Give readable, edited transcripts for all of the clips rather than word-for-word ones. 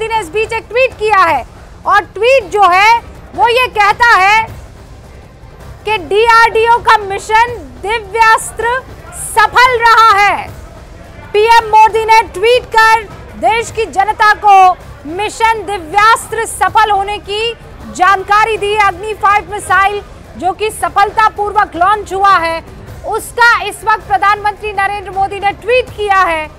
मोदी ने इस बीच एक ट्वीट किया है और ट्वीट जो है वो ये कहता है कि डीआरडीओ का मिशन दिव्यास्त्र सफल रहा है। पीएम मोदी ने ट्वीट कर देश की जनता को मिशन दिव्यास्त्र सफल होने की जानकारी दी। अग्नि 5 मिसाइल जो कि सफलतापूर्वक लॉन्च हुआ है उसका इस वक्त प्रधानमंत्री नरेंद्र मोदी ने ट्वीट किया है।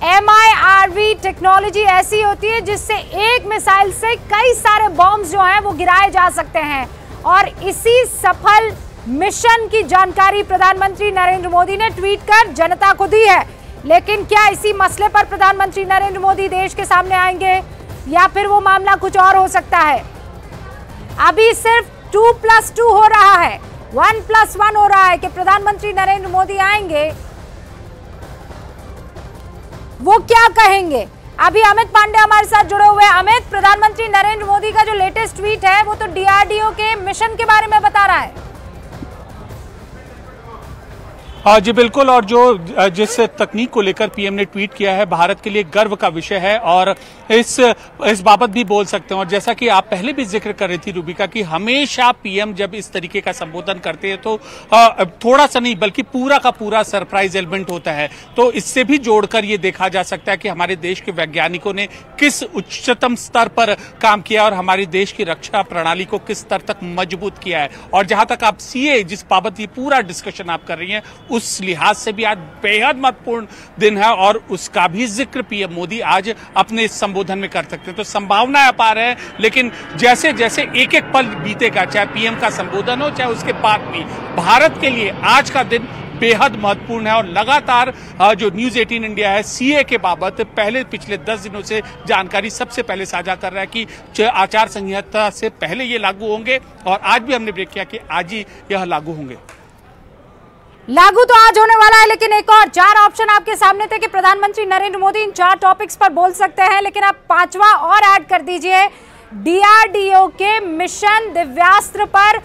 MIRV टेक्नोलॉजी ऐसी होती है जिससे एक मिसाइल से कई सारे बॉम्ब्स जो हैं वो गिराए जा सकते हैं और इसी सफल मिशन की जानकारी प्रधानमंत्री नरेंद्र मोदी ने ट्वीट कर जनता को दी है। लेकिन क्या इसी मसले पर प्रधानमंत्री नरेंद्र मोदी देश के सामने आएंगे या फिर वो मामला कुछ और हो सकता है? अभी सिर्फ 2+2 हो रहा है, 1+1 हो रहा है कि प्रधानमंत्री नरेंद्र मोदी आएंगे, वो क्या कहेंगे। अभी अमित पांडे हमारे साथ जुड़े हुए हैं। अमित, प्रधानमंत्री नरेंद्र मोदी का जो लेटेस्ट ट्वीट है वो तो डीआरडीओ के मिशन के बारे में बता रहा है। हाँ जी बिल्कुल, और जो जिस तकनीक को लेकर पीएम ने ट्वीट किया है भारत के लिए गर्व का विषय है और इस बाबत भी बोल सकते हैं। और जैसा कि आप पहले भी जिक्र कर रही थी रूबिका कि हमेशा पीएम जब इस तरीके का संबोधन करते हैं तो थोड़ा सा नहीं बल्कि पूरा का पूरा सरप्राइज एलिमेंट होता है। तो इससे भी जोड़कर ये देखा जा सकता है कि हमारे देश के वैज्ञानिकों ने किस उच्चतम स्तर पर काम किया और हमारे देश की रक्षा प्रणाली को किस स्तर तक मजबूत किया है। और जहां तक आप सीए जिस बाबत ये पूरा डिस्कशन आप कर रही हैं उस लिहाज से भी आज बेहद महत्वपूर्ण दिन है और उसका भी जिक्र पीएम मोदी आज अपने संबोधन में कर सकते हैं। तो संभावनाएं अपार है, लेकिन जैसे जैसे एक एक पल बीतेगा, चाहे पीएम का संबोधन हो चाहे उसके बाद भी, भारत के लिए आज का दिन बेहद महत्वपूर्ण है। और लगातार जो न्यूज 18 इंडिया है सीए के बाबत पिछले 10 दिनों से जानकारी सबसे पहले साझा कर रहा है कि आचार संहिता से पहले ये लागू होंगे और आज भी हमने ब्रेक किया कि आज ही यह लागू होंगे। लागू तो आज होने वाला है, लेकिन एक और 4 ऑप्शन आपके सामने थे कि प्रधानमंत्री नरेंद्र मोदी इन 4 टॉपिक्स पर बोल सकते हैं, लेकिन आप 5वां और ऐड कर दीजिए। डीआरडीओ के मिशन दिव्यास्त्र पर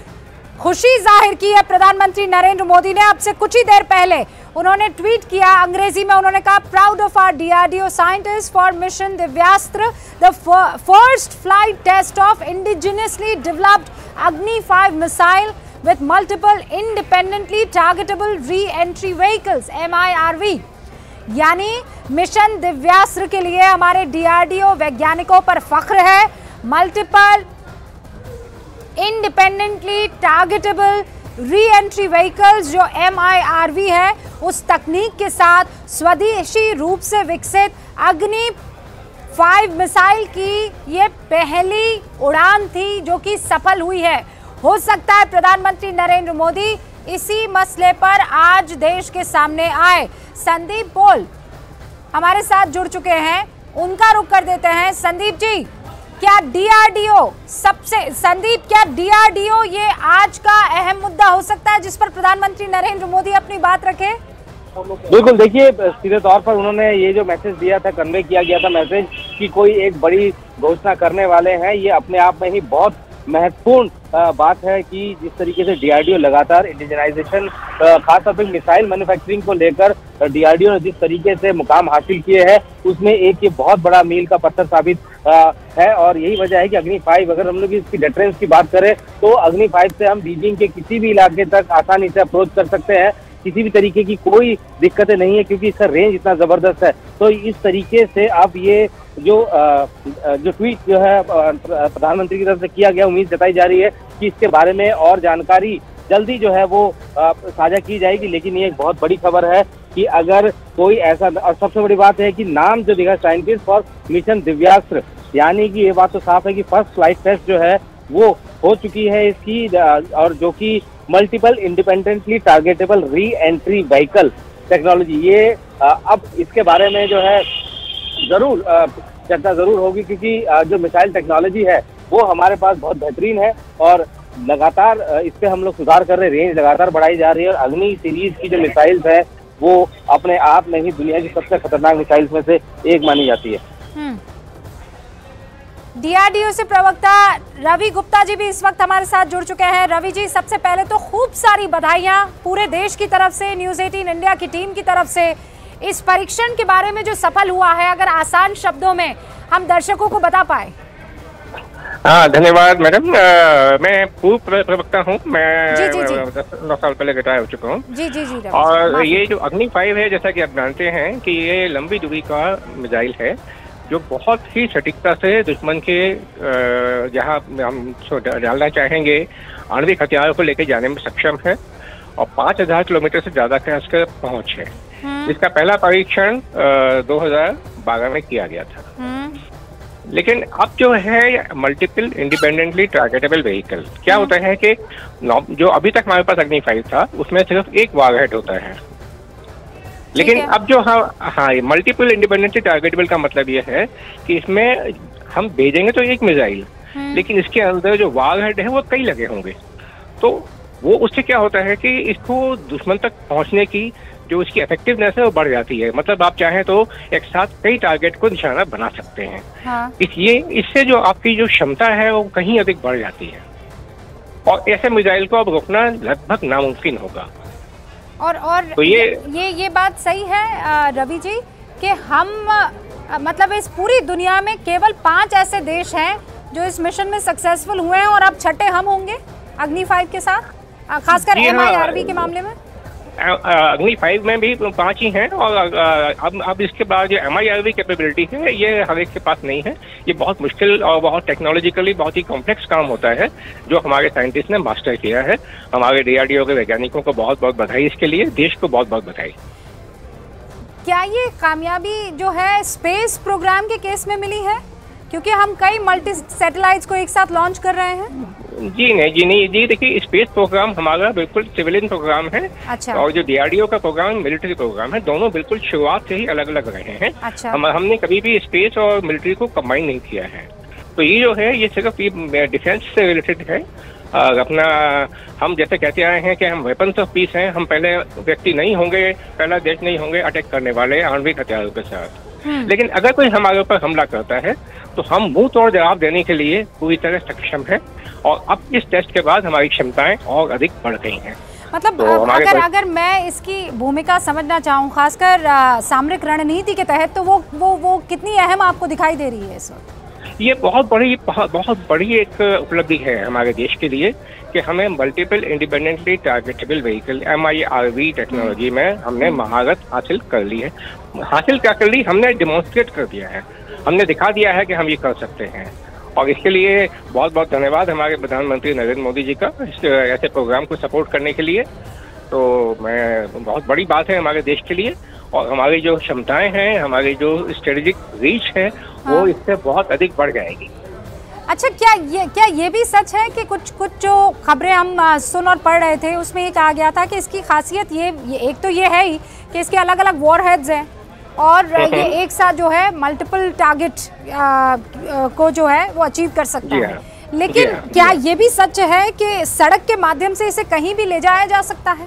खुशी जाहिर की है प्रधानमंत्री नरेंद्र मोदी ने। अब से कुछ ही देर पहले उन्होंने ट्वीट किया, अंग्रेजी में उन्होंने कहा, proud of our DRDO scientist for mission Divyastra, the first flight test of indigenously developed Agni 5 missile with multiple independently targetable re-entry vehicles MIRV। यानी मिशन दिव्यास्त्र के लिए हमारे डीआरडीओ वैज्ञानिकों पर फख्र है। Multiple independently targetable re-entry vehicles जो MIRV है उस तकनीक के साथ स्वदेशी रूप से विकसित अग्नि 5 मिसाइल की ये पहली उड़ान थी जो कि सफल हुई है। हो सकता है प्रधानमंत्री नरेंद्र मोदी इसी मसले पर आज देश के सामने आए। संदीप पोल हमारे साथ जुड़ चुके हैं, उनका रुख कर देते हैं। संदीप जी, क्या डीआरडीओ ये आज का अहम मुद्दा हो सकता है जिस पर प्रधानमंत्री नरेंद्र मोदी अपनी बात रखे? बिल्कुल, देखिए सीधे तौर पर उन्होंने ये जो मैसेज दिया था, कन्वे किया गया था मैसेज कि कोई एक बड़ी घोषणा करने वाले हैं, ये अपने आप में ही बहुत महत्वपूर्ण बात है कि जिस तरीके से डीआरडीओ लगातार इंडिजनाइजेशन खासतौर पर मिसाइल मैन्युफैक्चरिंग को लेकर डीआरडीओ ने जिस तरीके से मुकाम हासिल किए हैं उसमें एक ये बहुत बड़ा मील का पत्थर साबित है। और यही वजह है कि अग्नि 5, अगर हम लोग इसकी डिफरेंस की बात करें तो अग्नि 5 से हम बीजिंग के किसी भी इलाके तक आसानी से अप्रोच कर सकते हैं, किसी भी तरीके की कोई दिक्कतें नहीं है क्योंकि इसका रेंज इतना जबरदस्त है। तो इस तरीके से अब ये जो ट्वीट जो है प्रधानमंत्री की तरफ से किया गया, उम्मीद जताई जा रही है कि इसके बारे में और जानकारी जल्दी जो है वो साझा की जाएगी। लेकिन ये एक बहुत बड़ी खबर है कि अगर कोई ऐसा, और सबसे बड़ी बात है कि नाम जो दिखा साइंटिस्ट फॉर मिशन दिव्यास्त्र, यानी कि ये बात तो साफ है कि फर्स्ट फ्लाइट टेस्ट जो है वो हो चुकी है इसकी, और जो कि multiple independently targetable re entry vehicle technology, ये अब इसके बारे में जो है जरूर चर्चा जरूर होगी क्योंकि जो मिसाइल टेक्नोलॉजी है वो हमारे पास बहुत बेहतरीन है और लगातार इस पे हम लोग सुधार कर रहे हैं, रेंज लगातार बढ़ाई जा रही है। और अग्नि सीरीज की जो मिसाइल्स है वो अपने आप में ही दुनिया की सबसे खतरनाक मिसाइल्स में से एक मानी जाती है। डीआरडीओ से प्रवक्ता रवि गुप्ता जी भी इस वक्त हमारे साथ जुड़ चुके हैं। रवि जी, सबसे पहले तो खूब सारी बधाइयां पूरे देश की तरफ से, न्यूज 18 इंडिया की टीम की तरफ से इस परीक्षण के बारे में जो सफल हुआ है, अगर आसान शब्दों में हम दर्शकों को बता पाए। हाँ, धन्यवाद मैडम। मैं पूर्व प्रवक्ता हूँ। मैं जी, जी, जी। 9 साल पहले रिटायर हो चुका हूँ। जी जी जी। और ये जो अग्नि 5 है, जैसा कि आप जानते हैं कि ये लंबी दूरी का मिसाइल है जो बहुत ही सटीकता से दुश्मन के जहाँ हम डालना चाहेंगे आणविक हथियारों को लेकर जाने में सक्षम है और 5000 किलोमीटर से ज्यादा का इसका पहुंच है। इसका पहला परीक्षण 2012 में किया गया था। लेकिन अब जो है मल्टीपल इंडिपेंडेंटली टारगेटेबल व्हीकल, क्या होता है कि जो अभी तक हमारे पास अग्नि 5 था उसमें सिर्फ एक वारहेड होता है। लेकिन अब जो हाँ मल्टीपल इंडिपेंडेंटली टारगेटेबल का मतलब ये है कि इसमें हम भेजेंगे तो एक मिसाइल, लेकिन इसके अंदर जो वारहेड है वो कई लगे होंगे। तो वो उससे क्या होता है कि इसको दुश्मन तक पहुंचने की जो इसकी इफेक्टिवनेस है वो बढ़ जाती है। मतलब आप चाहें तो एक साथ कई टारगेट को निशाना बना सकते हैं। हाँ। इससे जो आपकी जो क्षमता है वो कहीं अधिक बढ़ जाती है और ऐसे मिसाइल को अब रोकना लगभग नामुमकिन होगा। और तो ये बात सही है रवि जी कि हम मतलब इस पूरी दुनिया में केवल 5 ऐसे देश हैं जो इस मिशन में सक्सेसफुल हुए हैं और अब छठे हम होंगे अग्नि 5 के साथ, खासकर MIRV के मामले में। अग्नि 5 में भी 5 ही हैं और अब इसके बाद जो MIRV कैपेबिलिटी है ये हर एक के पास नहीं है। ये बहुत मुश्किल और बहुत टेक्नोलॉजिकली बहुत ही कॉम्प्लेक्स काम होता है जो हमारे साइंटिस्ट ने मास्टर किया है। हमारे DRDO के वैज्ञानिकों को बहुत बहुत बधाई इसके लिए, देश को बहुत बहुत बधाई। क्या ये कामयाबी जो है स्पेस प्रोग्राम के केस में मिली है, क्योंकि हम कई मल्टी सैटेलाइट्स को एक साथ लॉन्च कर रहे हैं? जी नहीं, देखिए स्पेस प्रोग्राम हमारा बिल्कुल सिविलियन प्रोग्राम है। अच्छा। और जो DRDO का प्रोग्राम मिलिट्री प्रोग्राम है, दोनों बिल्कुल शुरुआत से ही अलग अलग रहे हैं। अच्छा। हमने कभी भी स्पेस और मिलिट्री को कंबाइन नहीं किया है। तो ये जो है ये सिर्फ डिफेंस से रिलेटेड है। अपना हम जैसे कहते आए हैं कि हम वेपन्स ऑफ पीस हैं, हम पहले व्यक्ति नहीं होंगे, पहला देश नहीं होंगे अटैक करने वाले आणविक हथियारों के साथ। लेकिन अगर कोई हमारे ऊपर हमला करता है तो हम मुंह तोड़ जवाब देने के लिए पूरी तरह सक्षम है और अब इस टेस्ट के बाद हमारी क्षमताएं और अधिक बढ़ गई हैं। मतलब तो अगर मैं इसकी भूमिका समझना चाहूँ, खासकर सामरिक रणनीति के तहत, तो वो कितनी अहम आपको दिखाई दे रही है इस वक्त? ये बहुत बड़ी एक उपलब्धि है हमारे देश के लिए कि हमें multiple independently targetable vehicle MIRV technology में हमने महारत हासिल कर ली है। हासिल क्या कर ली? हमने डिमॉन्स्ट्रेट कर दिया है, हमने दिखा दिया है कि हम ये कर सकते हैं। और इसके लिए बहुत बहुत धन्यवाद हमारे प्रधानमंत्री नरेंद्र मोदी जी का ऐसे प्रोग्राम को सपोर्ट करने के लिए। तो मैं बहुत बड़ी बात है हमारे देश के लिए और हमारी जो क्षमताएं हैं, हमारी जो स्ट्रेटेजिक रीच है वो इससे बहुत अधिक बढ़ जाएगी। अच्छा, क्या ये भी सच है कि कुछ जो खबरें हम सुन और पढ़ रहे थे उसमें ये कहा गया था कि इसकी खासियत ये एक तो ये है ही कि इसके अलग अलग वॉरहेड्स हैं और ये एक साथ जो है मल्टीपल टारगेट को जो है वो अचीव कर सकता है। लेकिन क्या ये भी सच है कि सड़क के माध्यम से इसे कहीं भी ले जाया जा सकता है?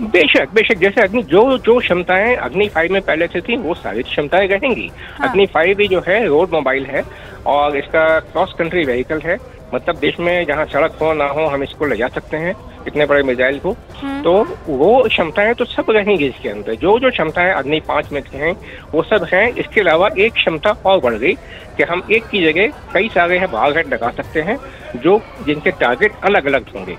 बेशक जैसे अग्नि जो क्षमताएं अग्नि 5 में पहले से थी वो सारी क्षमताएं रहेंगी। हाँ। अग्नि 5 भी जो है रोड मोबाइल है और इसका क्रॉस कंट्री व्हीकल है। मतलब देश में जहाँ सड़क हो ना हो हम इसको ले जा सकते हैं इतने बड़े मिसाइल को। तो वो क्षमताएं तो सब रहेंगी इसके अंदर। जो क्षमताएं अग्नि 5 में हैं वो सब हैं। इसके अलावा एक क्षमता और बढ़ गई कि हम एक की जगह कई सारे वारहेड लगा सकते हैं जो जिनके टारगेट अलग अलग होंगे।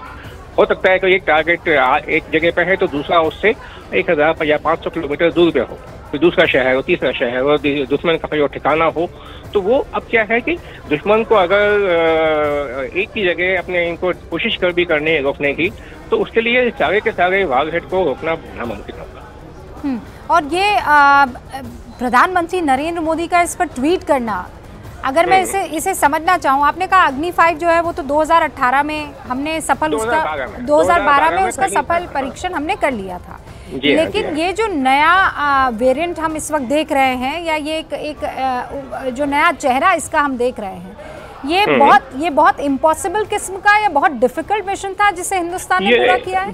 हो सकता है कि एक टारगेट एक जगह पे है तो दूसरा उससे 1000 या 500 किलोमीटर दूर पे हो, फिर दूसरा शहर हो, तीसरा शहर हो, दुश्मन का कोई ठिकाना हो। तो वो अब क्या है कि दुश्मन को अगर एक ही जगह अपने इनको कोशिश कर भी करनी है रोकने की तो उसके लिए सारे के सारे वारहेड को रोकना नामुमकिन होगा। और ये प्रधानमंत्री नरेंद्र मोदी का इस पर ट्वीट करना, अगर मैं इसे समझना चाहूँ, आपने कहा अग्नि 5 जो है वो तो 2018 में हमने सफल 2012 में उसका सफल परीक्षण हमने कर लिया था। लेकिन ये जो नया वेरिएंट हम इस वक्त देख रहे हैं या ये एक जो नया चेहरा इसका हम देख रहे हैं, ये बहुत इम्पॉसिबल किस्म का या बहुत डिफिकल्ट मिशन था जिसे हिंदुस्तान ने पूरा किया है?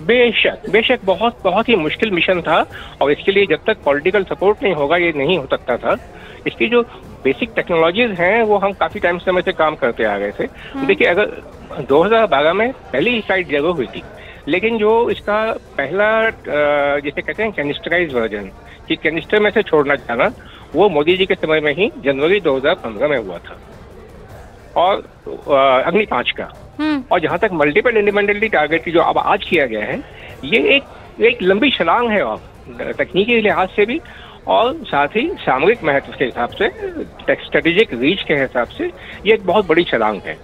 बेशक बहुत ही मुश्किल मिशन था और इसके लिए जब तक पॉलिटिकल सपोर्ट नहीं होगा ये नहीं हो सकता था। इसकी जो बेसिक टेक्नोलॉजीज हैं वो हम काफी टाइम समय से काम करते आ गए थे। देखिए अगर 2012 में पहली फ्लाइट जरूर हुई थी, लेकिन जो इसका पहला जिसे कहते हैं कैनिस्टराइज वर्जन कि कैनिस्टर में से छोड़ना चाहना, वो मोदी जी के समय में ही जनवरी 2015 में हुआ था, और अग्नि 5 का। और जहां तक मल्टीपल इंडिपेंडेंटली टारगेट की जो अब आज किया गया है, ये एक लंबी छलांग है, और तकनीकी लिहाज से भी और साथ ही सामरिक महत्व के हिसाब से, स्ट्रेटेजिक रीच के हिसाब से ये एक बहुत बड़ी छलांग है।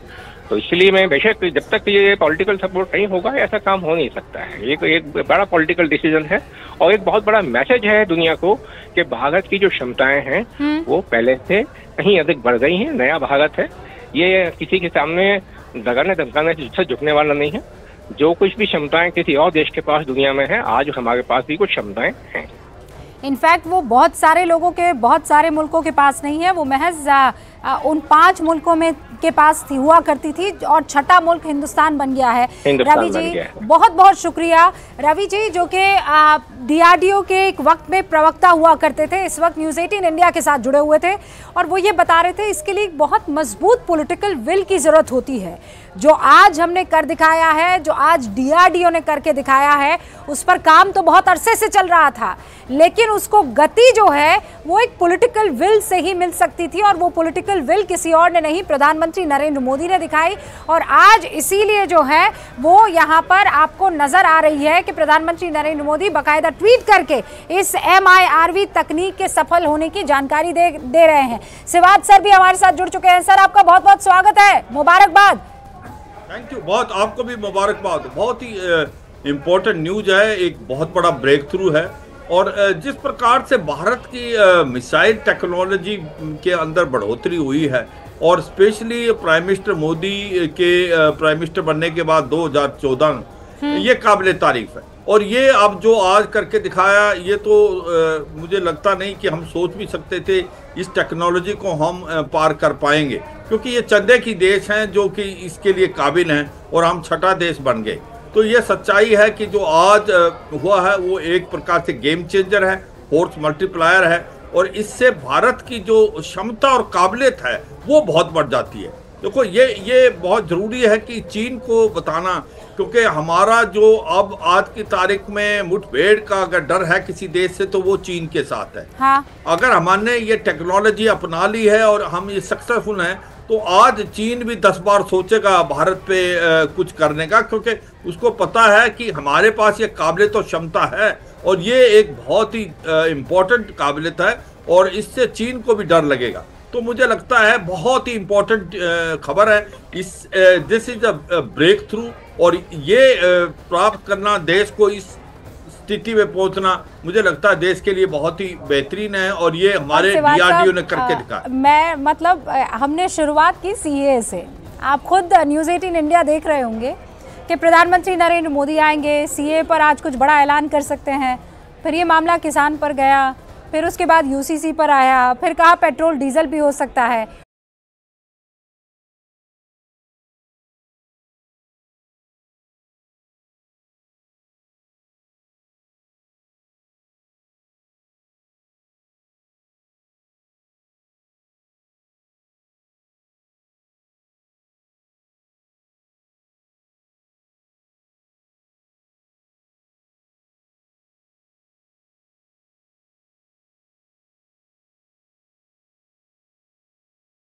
तो इसलिए मैं बेशक जब तक ये पॉलिटिकल सपोर्ट नहीं होगा ऐसा काम हो नहीं सकता है। एक बड़ा पॉलिटिकल डिसीजन है और एक बहुत बड़ा मैसेज है दुनिया को कि भारत की जो क्षमताएं हैं वो पहले से कहीं अधिक बढ़ गई हैं। नया भारत है, ये किसी के सामने डराने धमकाने से झुकने वाला नहीं है। जो कुछ भी क्षमताएं किसी और देश के पास दुनिया में है, आज हमारे पास भी कुछ क्षमताएं हैं। इनफैक्ट वो बहुत सारे लोगों के, बहुत सारे मुल्कों के पास नहीं है, वो महज उन 5 मुल्कों में के पास हुआ करती थी, और छठा मुल्क हिंदुस्तान बन गया है। रवि जी बहुत बहुत शुक्रिया। रवि जी जो कि DRDO के एक वक्त में प्रवक्ता हुआ करते थे, इस वक्त न्यूज़ 18 इंडिया के साथ जुड़े हुए थे, और वो ये बता रहे थे इसके लिए बहुत मजबूत पॉलिटिकल विल की ज़रूरत होती है। जो आज हमने कर दिखाया है, जो आज DRDO ने करके दिखाया है, उस पर काम तो बहुत अरसे से चल रहा था, लेकिन उसको गति जो है वो एक पॉलिटिकल विल से ही मिल सकती थी, और वो पॉलिटिकल विल किसी और ने नहीं, प्रधानमंत्री नरेंद्र मोदी ने दिखाई। और आज इसीलिए जो है वो यहाँ पर आपको नजर आ रही है कि प्रधानमंत्री नरेंद्र मोदी बाकायदा ट्वीट करके इस MIRV तकनीक के सफल होने की जानकारी दे रहे हैं। सिवाज सर भी हमारे साथ जुड़ चुके हैं। सर आपका बहुत बहुत स्वागत है, मुबारकबाद। थैंक यू, बहुत आपको भी मुबारकबाद। बहुत ही इम्पोर्टेंट न्यूज है, एक बहुत बड़ा ब्रेक थ्रू है, और जिस प्रकार से भारत की मिसाइल टेक्नोलॉजी के अंदर बढ़ोतरी हुई है, और स्पेशली प्राइम मिनिस्टर मोदी के प्राइम मिनिस्टर बनने के बाद 2014 ये काबिल तारीफ है। और ये अब जो आज करके दिखाया, ये तो मुझे लगता नहीं कि हम सोच भी सकते थे इस टेक्नोलॉजी को हम पार कर पाएंगे, क्योंकि ये चंदे की देश हैं जो कि इसके लिए काबिल हैं, और हम छठा देश बन गए। तो ये सच्चाई है कि जो आज हुआ है वो एक प्रकार से गेम चेंजर है, फोर्स मल्टीप्लायर है, और इससे भारत की जो क्षमता और काबिलियत है वो बहुत बढ़ जाती है। देखो ये बहुत ज़रूरी है कि चीन को बताना, क्योंकि हमारा जो अब आज की तारीख में मुठभेड़ का अगर डर है किसी देश से तो वो चीन के साथ है। हाँ। अगर हमने ये टेक्नोलॉजी अपना ली है और हम ये सक्सेसफुल हैं, तो आज चीन भी 10 बार सोचेगा भारत पे कुछ करने का, क्योंकि उसको पता है कि हमारे पास ये काबिलियत और क्षमता है, और ये एक बहुत ही इम्पोर्टेंट काबिलियत है, और इससे चीन को भी डर लगेगा। तो मुझे लगता है बहुत ही इम्पोर्टेंट खबर है। This is a breakthrough, और ये प्राप्त करना, देश को इस स्थिति में पहुंचना, मुझे लगता है देश के लिए बहुत ही बेहतरीन है, और ये हमारे DRDO ने करके दिखा। मैं मतलब हमने शुरुआत की CAA से, आप खुद न्यूज़ 18 इंडिया देख रहे होंगे कि प्रधानमंत्री नरेंद्र मोदी आएंगे, CAA पर आज कुछ बड़ा ऐलान कर सकते हैं, फिर ये मामला किसान पर गया, फिर उसके बाद UCC पर आया, फिर कहा पेट्रोल डीजल भी हो सकता है।